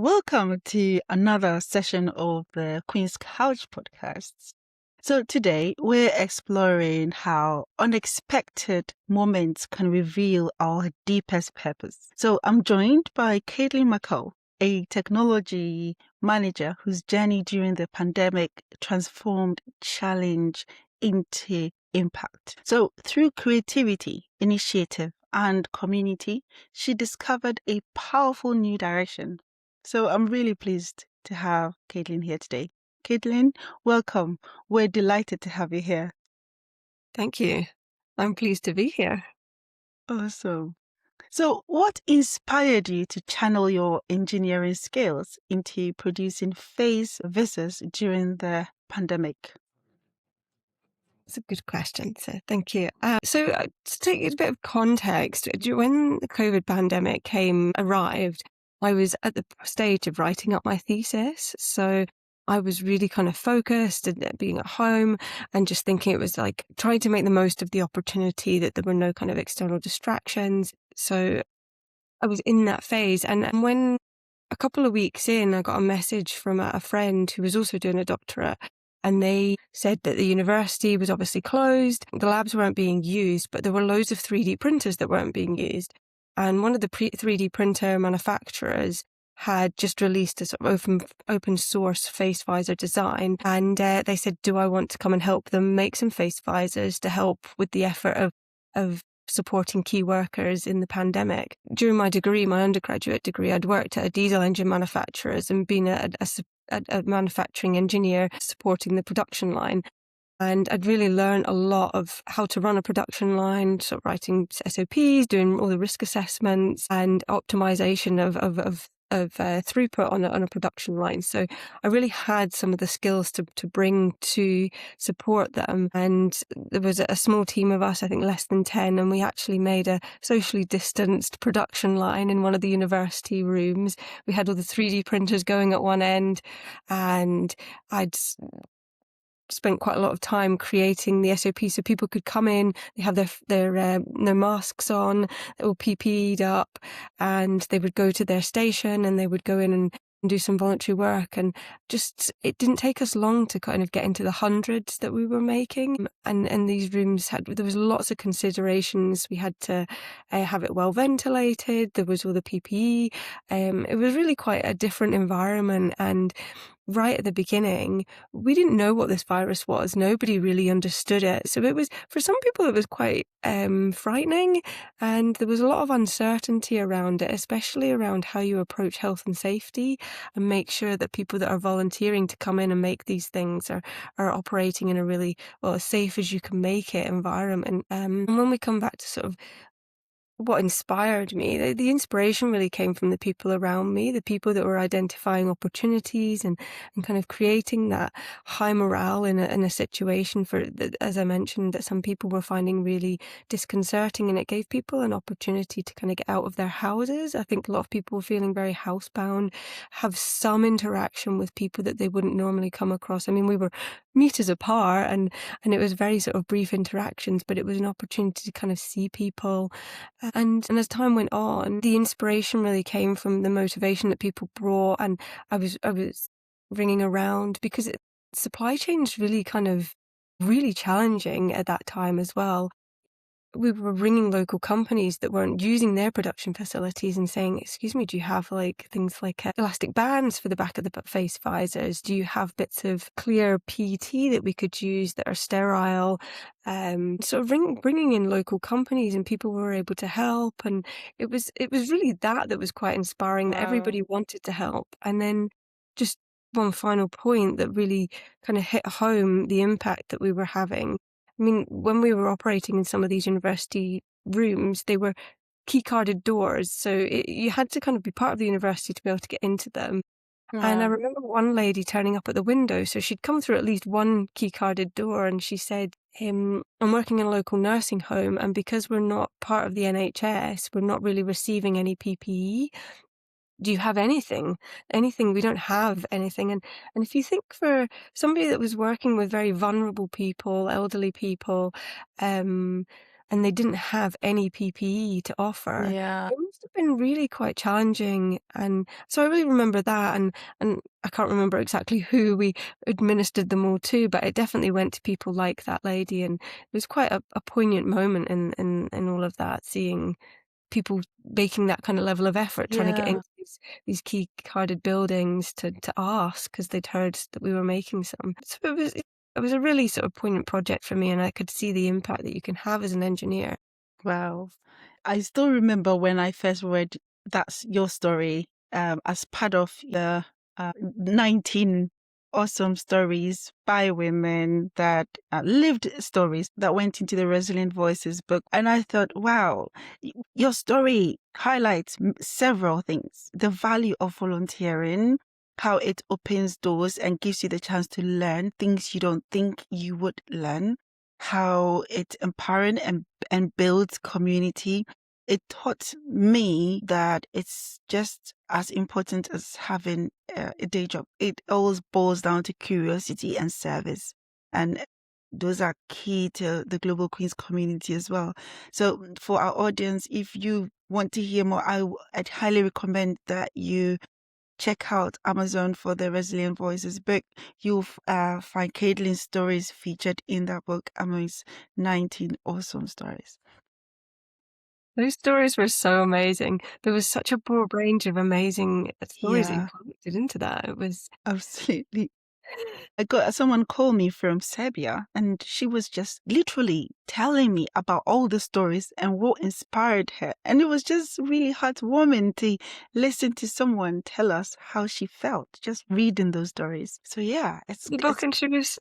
Welcome to another session of the Queen's Couch podcasts. So today we're exploring how unexpected moments can reveal our deepest purpose. So I'm joined by Caitlin McCall, a technology manager whose journey during the pandemic transformed challenge into impact. So through creativity, initiative, and community, she discovered a powerful new direction. So I'm really pleased to have Caitlin here today. Caitlin, welcome. We're delighted to have you here. Thank you. I'm pleased to be here. Awesome. So what inspired you to channel your engineering skills into producing visors during the pandemic? It's a good question, so thank you. To take a bit of context, when the COVID pandemic arrived, I was at the stage of writing up my thesis. So I was really kind of focused and being at home and just thinking it was like trying to make the most of the opportunity, that there were no kind of external distractions. So I was in that phase. And when a couple of weeks in, I got a message from a friend who was also doing a doctorate. And they said that the university was obviously closed, the labs weren't being used, but there were loads of 3D printers that weren't being used. And one of the 3D printer manufacturers had just released a sort of open source face visor design. And they said, do I want to come and help them make some face visors to help with the effort of supporting key workers in the pandemic? During my degree, my undergraduate degree, I'd worked at a diesel engine manufacturers and been a manufacturing engineer supporting the production line. And I'd really learned a lot of how to run a production line, sort of writing SOPs, doing all the risk assessments and optimization of throughput on a production line. So I really had some of the skills to bring to support them. And there was a small team of us, I think less than 10, and we actually made a socially distanced production line in one of the university rooms. We had all the 3D printers going at one end, and I'd spent quite a lot of time creating the SOP so people could come in, they have their masks on, they were PPE'd up, and they would go to their station and they would go in and do some voluntary work. And just, it didn't take us long to kind of get into the hundreds that we were making. And these rooms there was lots of considerations. We had to have it well ventilated. There was all the PPE. It was really quite a different environment. And right at the beginning, we didn't know what this virus was. Nobody really understood it. So it was, for some people, it was quite frightening. And there was a lot of uncertainty around it, especially around how you approach health and safety and make sure that people that are volunteering to come in and make these things are operating in a really, well, as safe as you can make it environment. And when we come back to sort of what inspired me, the inspiration really came from the people around me, the people that were identifying opportunities and kind of creating that high morale in a situation as I mentioned, that some people were finding really disconcerting, and it gave people an opportunity to kind of get out of their houses. I think a lot of people were feeling very housebound, have some interaction with people that they wouldn't normally come across. I mean, we were meters apart and it was very sort of brief interactions, but it was an opportunity to kind of see people. And as time went on, the inspiration really came from the motivation that people brought. And I was ringing around because supply chain's really kind of really challenging at that time as well. We were ringing local companies that weren't using their production facilities and saying, excuse me, do you have things like elastic bands for the back of the face visors? Do you have bits of clear PET that we could use that are sterile? Sort of bringing in local companies, and people were able to help. And it was really that was quite inspiring, that everybody wanted to help. And then just one final point that really kind of hit home the impact that we were having. I mean, when we were operating in some of these university rooms, they were key-carded doors. So you had to kind of be part of the university to be able to get into them. And I remember one lady turning up at the window. So she'd come through at least one key-carded door, and she said, I'm working in a local nursing home, and because we're not part of the NHS, we're not really receiving any PPE. Do you have anything? We don't have anything. And if you think, for somebody that was working with very vulnerable people, elderly people, and they didn't have any PPE to offer. Yeah. It must have been really quite challenging. And so I really remember that. And I can't remember exactly who we administered them all to, but it definitely went to people like that lady. And it was quite a poignant moment in all of that, seeing people making that kind of level of effort, trying to get Yeah. into these key carded buildings to ask, because they'd heard that we were making some. So it was a really sort of poignant project for me, and I could see the impact that you can have as an engineer. Wow. I still remember when I first read that's your story as part of the 19 awesome stories by women that lived stories that went into the Resilient Voices book. And I thought, wow, your story highlights several things. The value of volunteering, how it opens doors and gives you the chance to learn things you don't think you would learn, how it's empowering and builds community. It taught me that it's just as important as having a day job. It always boils down to curiosity and service. And those are key to the Global Queens community as well. So for our audience, if you want to hear more, I'd highly recommend that you check out Amazon for the Resilient Voices book. You'll find Caitlin's stories featured in that book, amongst 19 awesome stories. Those stories were so amazing. There was such a broad range of amazing stories that you Yeah, collected into that. It was absolutely. I got someone call me from Serbia, and she was just literally telling me about all the stories and what inspired her. And it was just really heartwarming to listen to someone tell us how she felt just reading those stories. So yeah, the book, it's and she was,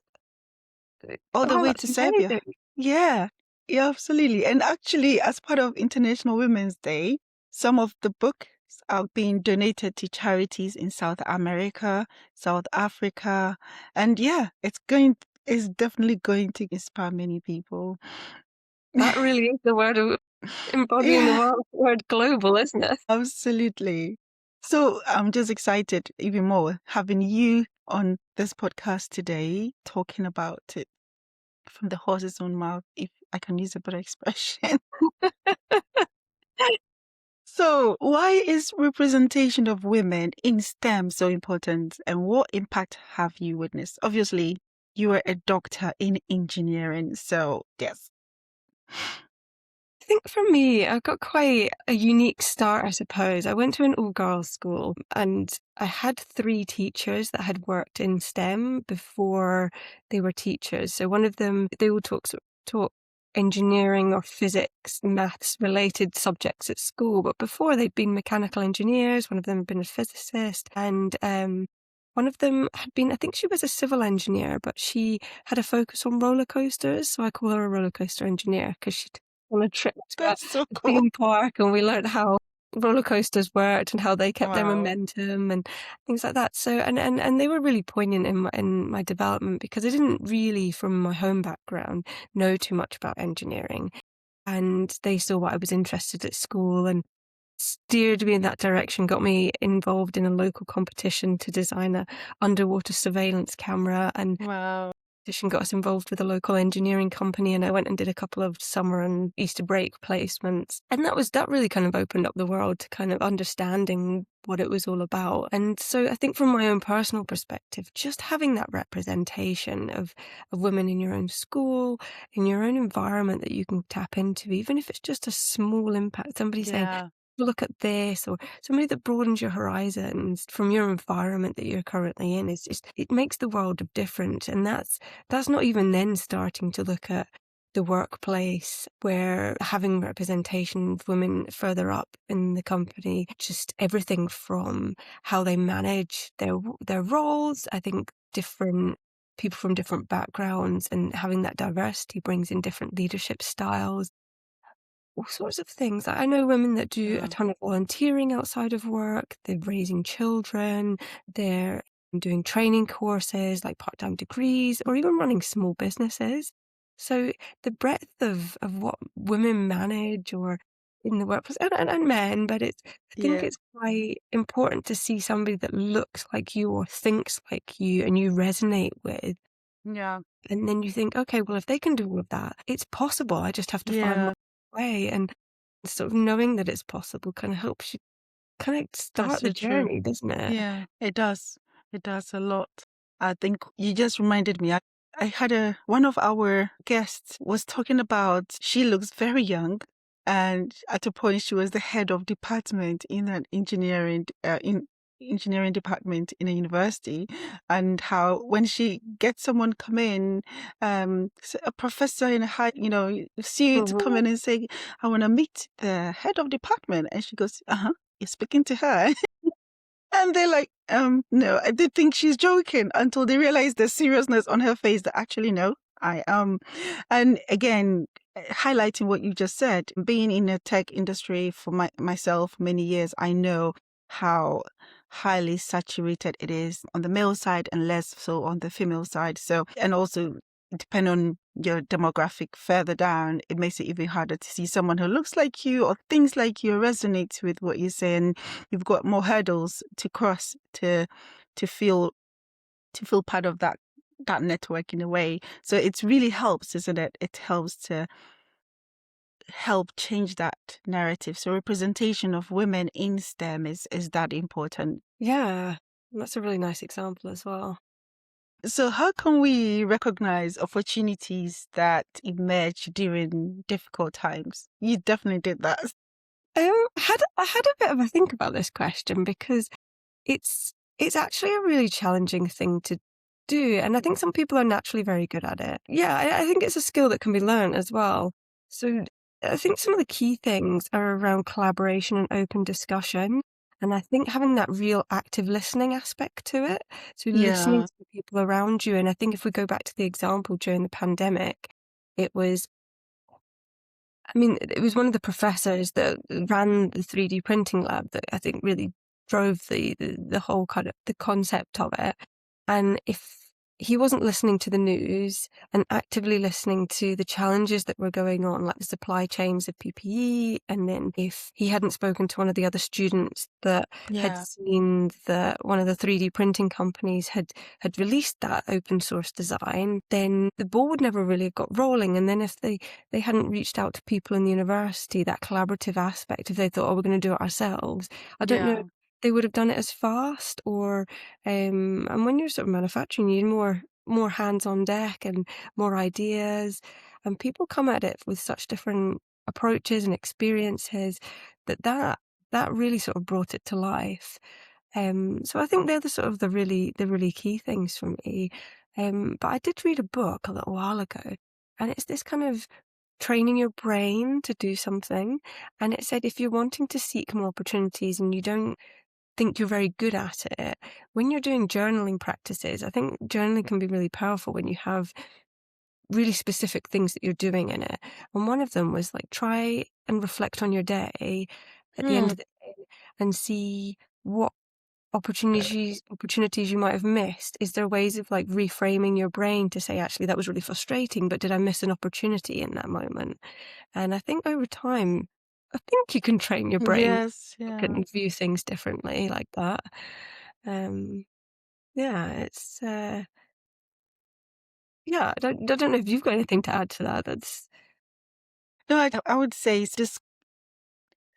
all the oh, way that's to Serbia. amazing. Yeah, yeah, absolutely. And actually, as part of International Women's Day, some of the books are being donated to charities in South America, South Africa, and yeah, it's definitely going to inspire many people. That really is the word of embodying the Yeah, word global, isn't it? absolutely. So I'm just excited even more having you on this podcast today, talking about it from the horse's own mouth, if I can use a better expression. So, why is representation of women in STEM so important, and what impact have you witnessed? Obviously, you are a doctor in engineering, so yes. I think for me, I got quite a unique start, I suppose. I went to an all-girls school, and I had three teachers that had worked in STEM before they were teachers. So one of them, they all taught engineering or physics, maths related subjects at school, but before they'd been mechanical engineers. One of them had been a physicist, and one of them had been, I think she was a civil engineer, but she had a focus on roller coasters. So I call her a roller coaster engineer, because she on a trip to That's so a cool. theme park, and we learned how roller coasters worked and how they kept their Wow. momentum and things like that. So and they were really poignant in my development, because I didn't really, from my home background, know too much about engineering, and they saw what I was interested at school and steered me in that direction, got me involved in a local competition to design a underwater surveillance camera, and Wow. competition got us involved with a local engineering company, and I went and did a couple of summer and Easter break placements. And that really kind of opened up the world to kind of understanding what it was all about. And so I think from my own personal perspective, just having that representation of women in your own school, in your own environment that you can tap into, even if it's just a small impact, somebody saying, Yeah. look at this, or somebody that broadens your horizons from your environment that you're currently in, is just, it makes the world of different. And that's not even then starting to look at the workplace, where having representation of women further up in the company, just everything from how they manage their roles. I think different people from different backgrounds and having that diversity brings in different leadership styles, all sorts of things. I know women that do a Yeah. ton of volunteering outside of work. They're raising children. They're doing training courses, like part-time degrees, or even running small businesses. So the breadth of what women manage or in the workplace, and men, but I think Yeah. it's quite important to see somebody that looks like you or thinks like you and you resonate with, Yeah. And then you think, okay, well, if they can do all of that, it's possible. I just have to find my Yeah. way. And sort of knowing that it's possible kind of helps you kind of That's start the so true. journey, doesn't it? Yeah, it does. It does a lot. I think you just reminded me. I had one of our guests was talking about she looks very young, and at a point she was the head of department in an engineering department in a university, and how when she gets someone come in, a professor in a high, see to come Mhm. in and say, "I want to meet the head of department," and she goes, "Uh-huh, you're speaking to her." And they're like, no, I did think she's joking until they realize the seriousness on her face that actually, no, I am. And again, highlighting what you just said, being in the tech industry for myself many years, I know how highly saturated it is on the male side and less so on the female side. So, and also depending on your demographic further down, it makes it even harder to see someone who looks like you or thinks like you, resonates with what you say, and you've got more hurdles to cross to feel part of that network in a way. So it really helps, isn't it? It helps to help change that narrative. So representation of women in STEM is that important. Yeah, that's a really nice example as well. So how can we recognize opportunities that emerge during difficult times? You definitely did that. I had a bit of a think about this question because it's actually a really challenging thing to do, and I think some people are naturally very good at it. Yeah, I think it's a skill that can be learned as well. So I think some of the key things are around collaboration and open discussion, and I think having that real active listening aspect to it, so listening Yeah, to the people around you. And I think if we go back to the example during the pandemic, it was I mean, it was one of the professors that ran the 3D printing lab that I think really drove the whole kind of the concept of it. And if he wasn't listening to the news and actively listening to the challenges that were going on, like the supply chains of PPE, and then if he hadn't spoken to one of the other students that had yeah, seen that one of the 3D printing companies had released that open source design, then the ball would never really have got rolling. And then if they hadn't reached out to people in the university, that collaborative aspect, if they thought, oh, we're going to do it ourselves, I don't know yeah, if they would have done it as fast. Or and when you're sort of manufacturing, you need more hands on deck and more ideas, and people come at it with such different approaches and experiences that really sort of brought it to life. So I think they're the sort of the really key things for me. But I did read a book a little while ago, and it's this kind of training your brain to do something. And it said if you're wanting to seek more opportunities and you don't think you're very good at it, when you're doing journaling practices, I think journaling can be really powerful when you have really specific things that you're doing in it. And one of them was like try and reflect on your day at the end hmm, of the day and see what opportunities you might have missed. Is there ways of like reframing your brain to say, actually, that was really frustrating, but did I miss an opportunity in that moment? And I think over time, I think you can train your brain yes, to yeah. view things differently like that. Um, yeah, it's yeah. I don't know if you've got anything to add to that. That's No, I would say it's just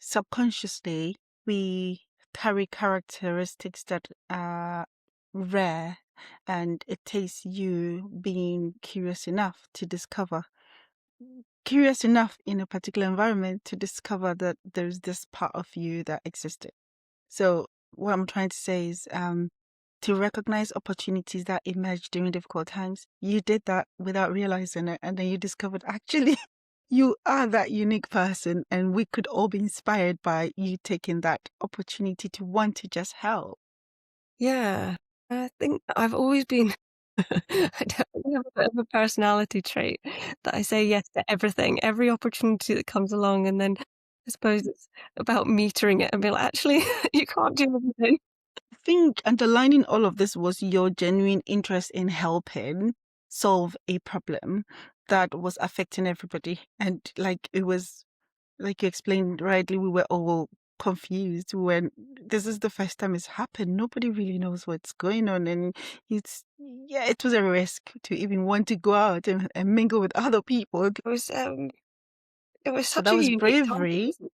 subconsciously we carry characteristics that are rare, and it takes you being curious enough in a particular environment to discover that there's this part of you that existed. So what I'm trying to say is to recognize opportunities that emerge during difficult times. You did that without realizing it, and then you discovered actually you are that unique person, and we could all be inspired by you taking that opportunity to want to just help. yeah. I think I've always been. I definitely have a bit of a personality trait that I say yes to everything, every opportunity that comes along, and then I suppose it's about metering it and being like, actually, you can't do everything. I think underlining all of this was your genuine interest in helping solve a problem that was affecting everybody. And like it was, like you explained rightly, we were all confused when this is the first time it's happened. Nobody really knows what's going on. And it was a risk to even want to go out and mingle with other people. It was So such that a was unique time, bravery. wasn't it?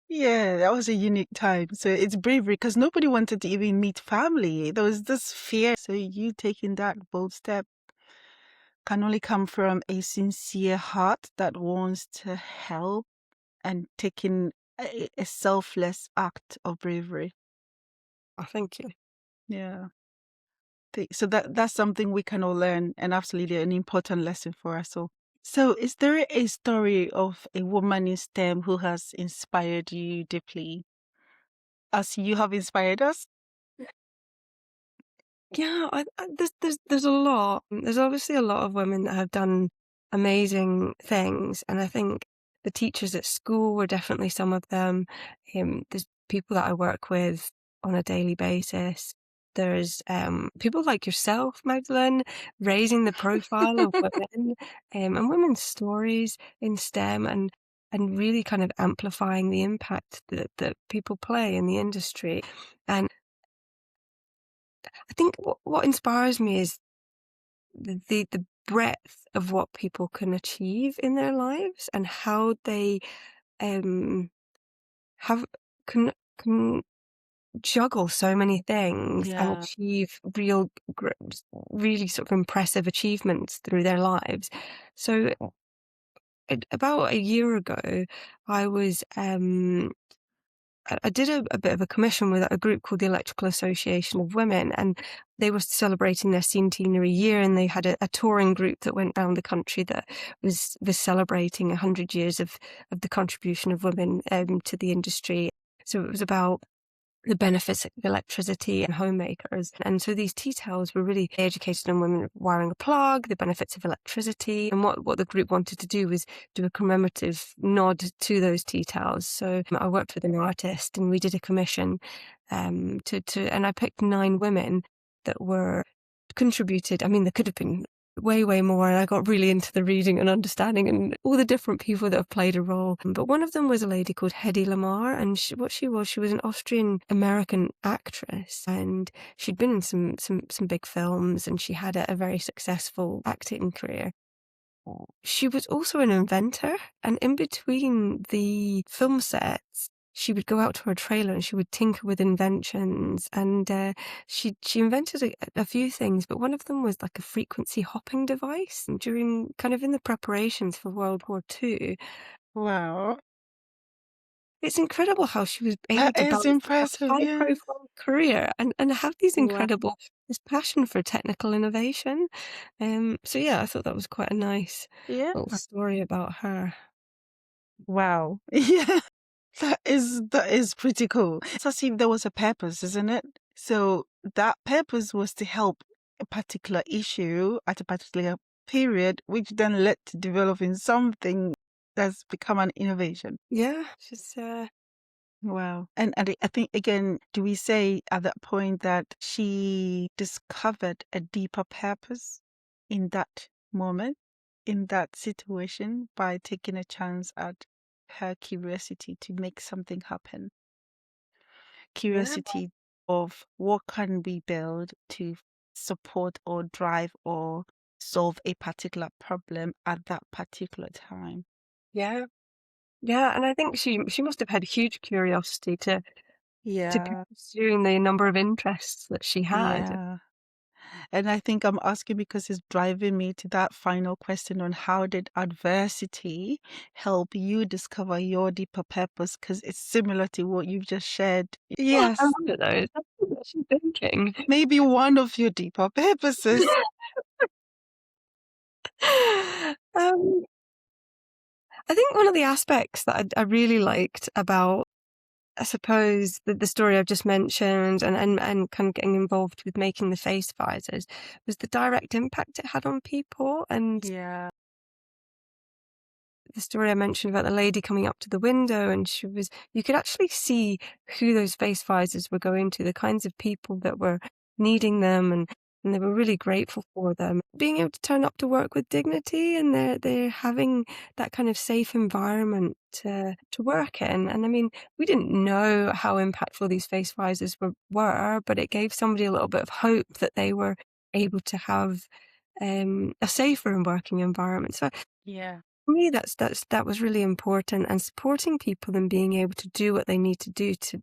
Yeah, that was a unique time. So it's bravery because nobody wanted to even meet family. There was this fear. So you taking that bold step can only come from a sincere heart that wants to help and taking a selfless act of bravery. Oh, thank you. Yeah. So that's something we can all learn and absolutely an important lesson for us all. So is there a story of a woman in STEM who has inspired you deeply as you have inspired us? Yeah, there's a lot. There's obviously a lot of women that have done amazing things, and I think the teachers at school were definitely some of them. There's people that I work with on a daily basis. There's people like yourself, Magdalene, raising the profile of women and women's stories in STEM, and really kind of amplifying the impact that people play in the industry. And I think what inspires me is the breadth of what people can achieve in their lives and how they um have can juggle so many things and Yeah. achieve really sort of impressive achievements through their lives. So about a year ago, I was I did a bit of a commission with a group called the Electrical Association of Women, and they were celebrating their centenary year, and they had a touring group that went around the country that was celebrating 100 years of the contribution of women to the industry. So it was about the benefits of electricity and homemakers. And so these tea towels were really educated on women wiring a plug, the benefits of electricity. And what the group wanted to do was do a commemorative nod to those tea towels. So I worked with an artist and we did a commission and I picked 9 women that were contributed. I mean, there could have been way more, and I got really into the reading and understanding and all the different people that have played a role. But one of them was a lady called Hedy Lamarr, and she was an Austrian American actress, and she'd been in some big films, and she had a very successful acting career. She was also an inventor, and in between the film sets, she would go out to her trailer and she would tinker with inventions. And she invented a few things, but one of them was like a frequency hopping device during kind of in the preparations for World War II. Wow. It's incredible how she was able That to is balance like a impressive. high Yeah. profile career and have these Wow. this passion for technical innovation. So yeah, I thought that was quite a nice Yeah. little story about her. Wow. Yeah. That is pretty cool. It's as if there was a purpose, isn't it? So that purpose was to help a particular issue at a particular period, which then led to developing something that's become an innovation. Yeah, she's Wow. And I think again, do we say at that point that she discovered a deeper purpose in that moment, in that situation, by taking a chance at her curiosity to make something happen? yeah, Curiosity of what can we build to support or drive or solve a particular problem at that particular time. yeah, yeah. And I think she must have had huge curiosity to keep Yeah. pursuing the number of interests that she had. Yeah. And I think I'm asking because it's driving me to that final question on how did adversity help you discover your deeper purpose? Because it's similar to what you've just shared. Yeah, I Yes, wonder though, is that what she's thinking? maybe one of your deeper purposes. um, I think one of the aspects that I really liked about, I suppose, the story I've just mentioned and kind of getting involved with making the face visors was the direct impact it had on people. And Yeah. the story I mentioned about the lady coming up to the window, and you could actually see who those face visors were going to, the kinds of people that were needing them. And and they were really grateful for them. Being able to turn up to work with dignity, and they're having that kind of safe environment to work in. And I mean, we didn't know how impactful these face visors were, but it gave somebody a little bit of hope that they were able to have a safer working environment. So Yeah. for me, that was really important, and supporting people and being able to do what they need to do to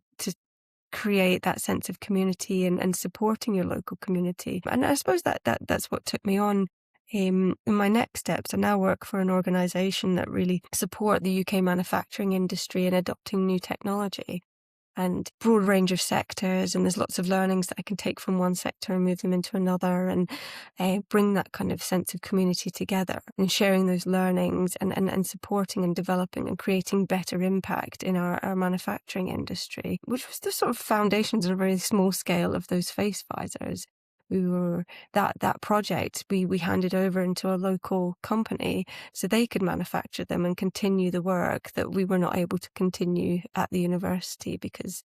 create that sense of community and supporting your local community. And I suppose that's what took me on in my next steps. I now work for an organisation that really support the UK manufacturing industry in adopting new technology and broad range of sectors, and there's lots of learnings that I can take from one sector and move them into another, and bring that kind of sense of community together and sharing those learnings and supporting and developing and creating better impact in our manufacturing industry, which was the sort of foundations on a very small scale of those face visors. We were that project we handed over into a local company so they could manufacture them and continue the work that we were not able to continue at the university because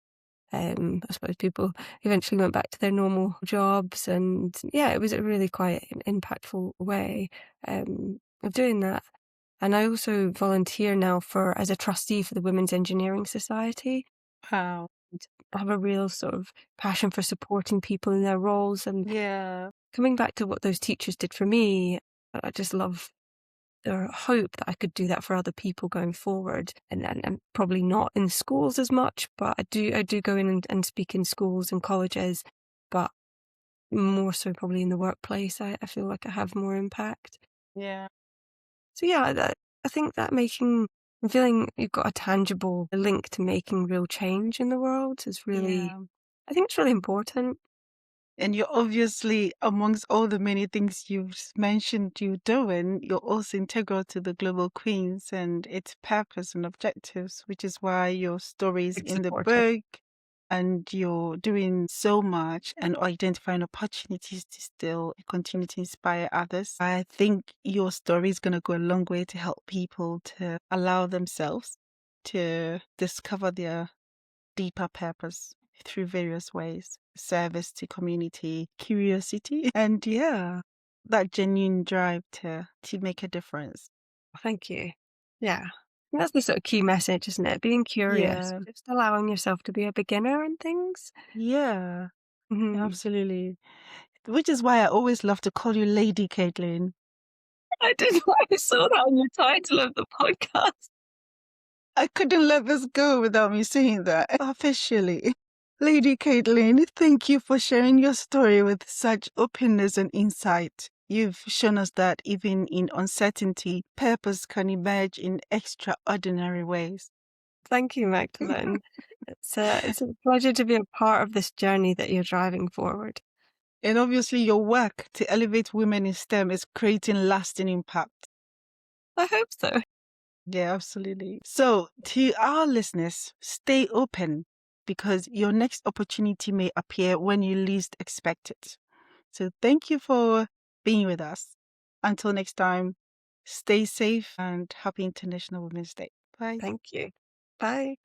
I suppose people eventually went back to their normal jobs. And yeah, it was a really quite an impactful way of doing that. And I also volunteer now as a trustee for the Women's Engineering Society. Wow. I have a real sort of passion for supporting people in their roles, and Yeah. coming back to what those teachers did for me, I just love their hope that I could do that for other people going forward. And probably not in schools as much, but I do go in and speak in schools and colleges, but more so probably in the workplace. I feel like I have more impact. Yeah. So yeah, I think that feeling you've got a tangible link to making real change in the world is really, Yeah. I think it's really important. And you're obviously, amongst all the many things you've mentioned you're doing, you're also integral to the Global Queens and its purpose and objectives, which is why your stories Big in the supporter. book and you're doing so much and identifying opportunities to still continue to inspire others. I think your story is going to go a long way to help people to allow themselves to discover their deeper purpose through various ways: service to community, curiosity, and yeah, that genuine drive to make a difference. Thank you. Yeah. And that's the sort of key message, isn't it? Being curious, Yeah, just allowing yourself to be a beginner in things. yeah, Mhm. absolutely. Which is why I always love to call you Lady Caitlin. I did. I saw that on your title of the podcast. I couldn't let this go without me saying that officially. Lady Caitlin, thank you for sharing your story with such openness and insight. You've shown us that even in uncertainty, purpose can emerge in extraordinary ways. Thank you, Magdalene. It's a pleasure to be a part of this journey that you're driving forward. And obviously, your work to elevate women in STEM is creating lasting impact. I hope so. Yeah, absolutely. So, to our listeners, stay open because your next opportunity may appear when you least expect it. So, thank you for being with us. Until next time, stay safe and happy International Women's Day. Bye. Thank you. Bye.